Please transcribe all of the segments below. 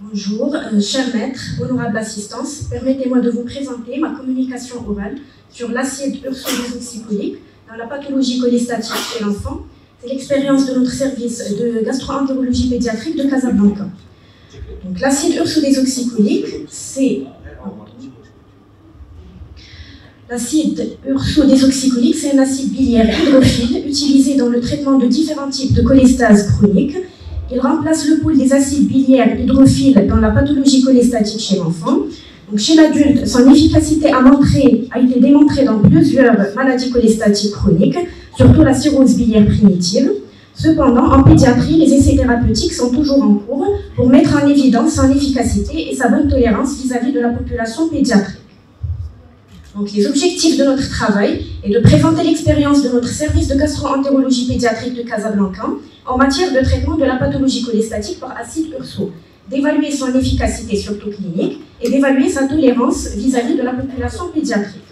Bonjour, cher maître, honorable assistance, permettez-moi de vous présenter ma communication orale sur l'acide ursodesoxycholique dans la pathologie cholestatique chez l'enfant. C'est l'expérience de notre service de gastro-entérologie pédiatrique de Casablanca. Donc l'acide ursodesoxycholique, c'est un acide biliaire hydrophile utilisé dans le traitement de différents types de cholestase chronique. Il remplace le pool des acides biliaires hydrophiles dans la pathologie cholestatique chez l'enfant. Donc, chez l'adulte, son efficacité a été démontrée dans plusieurs maladies cholestatiques chroniques, surtout la cirrhose biliaire primitive. Cependant, en pédiatrie, les essais thérapeutiques sont toujours en cours pour mettre en évidence son efficacité et sa bonne tolérance vis-à-vis de la population pédiatrique. Donc, les objectifs de notre travail est de présenter l'expérience de notre service de gastro-entérologie pédiatrique de Casablanca en matière de traitement de la pathologie cholestatique par acide urso, d'évaluer son efficacité surtout clinique et d'évaluer sa tolérance vis-à-vis de la population pédiatrique.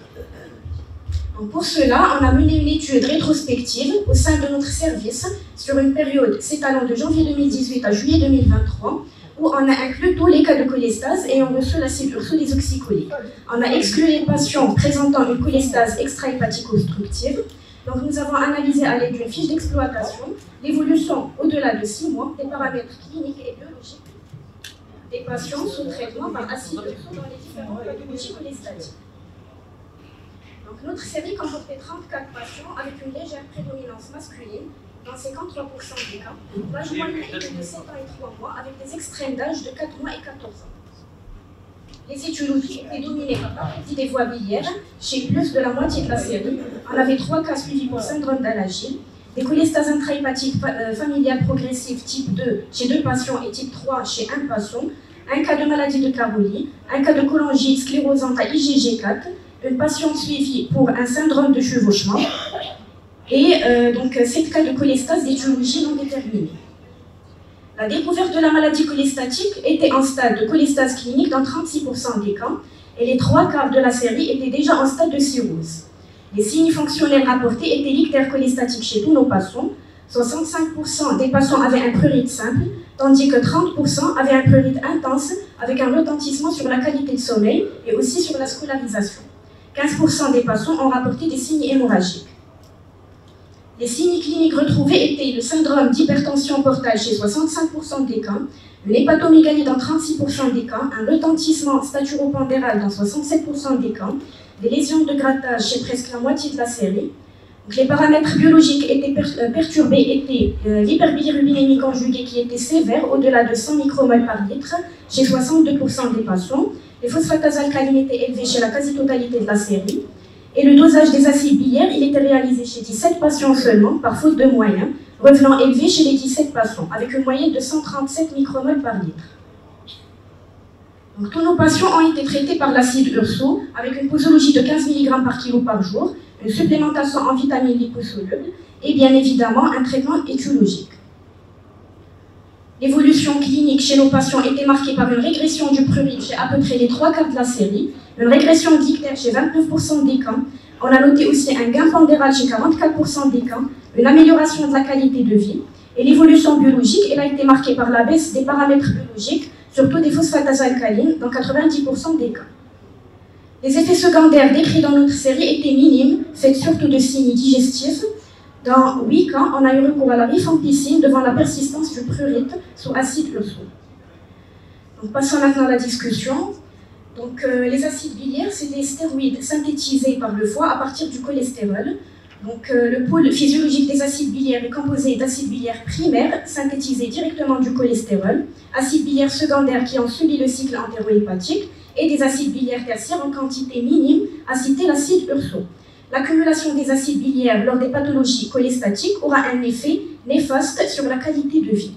Donc pour cela, on a mené une étude rétrospective au sein de notre service sur une période s'étalant de janvier 2018 à juillet 2023, où on a inclus tous les cas de cholestase ayant reçu l'acide ursodesoxycholique. On a exclu les patients présentant une cholestase extra-hépatique obstructive. Donc nous avons analysé à l'aide d'une fiche d'exploitation l'évolution au-delà de 6 mois des paramètres cliniques et biologiques des patients sous traitement par acide urso dans les différentes pathologies cholestatiques. Donc notre série comportait 34 patients avec une légère prédominance masculine dans 53% des cas. L'âge moyen était de 7 ans et 3 mois avec des extrêmes d'âge de 4 mois et 14 ans. Les étiologies étaient dominées par l'apathie des voies biliaires chez plus de la moitié de la série. On avait 3 cas suivis pour syndrome d'Alagille, des cholestases intrahépatiques familiales progressives type 2 chez 2 patients et type 3 chez 1 patient, un cas de maladie de Caroli, un cas de cholangite sclérosante à IgG4, une patiente suivie pour un syndrome de chevauchement et donc 7 cas de cholestase d'étiologie non déterminée. La découverte de la maladie cholestatique était en stade de cholestase clinique dans 36% des cas et les 3 cas de la série étaient déjà en stade de cirrhose. Les signes fonctionnels rapportés étaient l'ictère cholestatique chez tous nos patients. 65% des patients avaient un prurite simple, tandis que 30% avaient un prurite intense avec un retentissement sur la qualité de sommeil et aussi sur la scolarisation. 15% des patients ont rapporté des signes hémorragiques. Les signes cliniques retrouvés étaient le syndrome d'hypertension portale chez 65% des cas, une hépatomégalie dans 36% des cas, un retentissement staturopondéral dans 67% des cas, des lésions de grattage chez presque la moitié de la série. Donc, les paramètres biologiques étaient perturbés étaient l'hyperbilirubinémie conjuguée qui était sévère au-delà de 100 micromoles par litre chez 62% des patients, les phosphatases alcalines étaient élevées chez la quasi-totalité de la série. Et le dosage des acides biliaires, il était réalisé chez 17 patients seulement, par faute de moyens, revenant élevé chez les 17 patients, avec une moyenne de 137 micromoles par litre. Donc, tous nos patients ont été traités par l'acide urso, avec une posologie de 15 mg par kilo par jour, une supplémentation en vitamines liposolubles, et bien évidemment un traitement étiologique. L'évolution clinique chez nos patients était marquée par une régression du prurite chez à peu près les 3 quarts de la série, une régression de l'ictère chez 29% des cas. On a noté aussi un gain pondéral chez 44% des cas, une amélioration de la qualité de vie. Et l'évolution biologique, elle a été marquée par la baisse des paramètres biologiques, surtout des phosphatases alcalines, dans 90% des cas. Les effets secondaires décrits dans notre série étaient minimes, faits surtout de signes digestifs. Dans 8 cas, on a eu recours à la rifampicine devant la persistance du prurite sous acide urso. Donc, passons maintenant à la discussion. Donc, les acides biliaires, c'est des stéroïdes synthétisés par le foie à partir du cholestérol. Donc, le pôle physiologique des acides biliaires est composé d'acides biliaires primaires synthétisés directement du cholestérol, acides biliaires secondaires qui ont subi le cycle entérohépatique et des acides biliaires tertiaires en quantité minime, à citer l'acide urso. L'accumulation des acides biliaires lors des pathologies cholestatiques aura un effet néfaste sur la qualité de vie.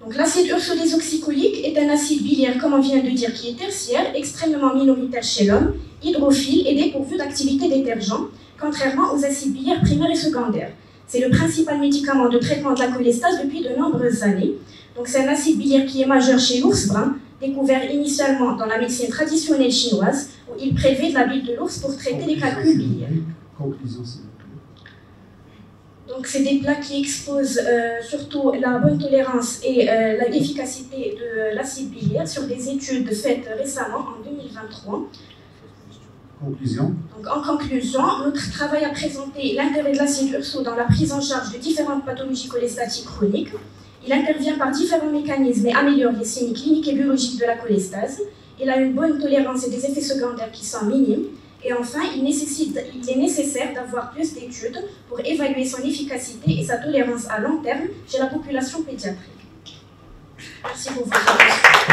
Donc, l'acide ursodesoxycholique est un acide biliaire, comme on vient de dire, qui est tertiaire, extrêmement minoritaire chez l'homme, hydrophile et dépourvu d'activité détergent, contrairement aux acides biliaires primaires et secondaires. C'est le principal médicament de traitement de la cholestase depuis de nombreuses années. Donc, c'est un acide biliaire qui est majeur chez l'ours brun, découvert initialement dans la médecine traditionnelle chinoise, où il prélevé de la bile de l'ours pour traiter les calculs biliaires. Conclusion, s'il vous plaît. Donc, c'est des plats qui exposent surtout la bonne tolérance et l'efficacité de l'acide biliaire sur des études faites récemment en 2023. Conclusion. Donc, en conclusion, notre travail a présenté l'intérêt de l'acide urso dans la prise en charge de différentes pathologies cholestatiques chroniques. Il intervient par différents mécanismes et améliore les signes cliniques et biologiques de la cholestase. Il a une bonne tolérance et des effets secondaires qui sont minimes. Et enfin, il est nécessaire d'avoir plus d'études pour évaluer son efficacité et sa tolérance à long terme chez la population pédiatrique. Merci pour votre attention.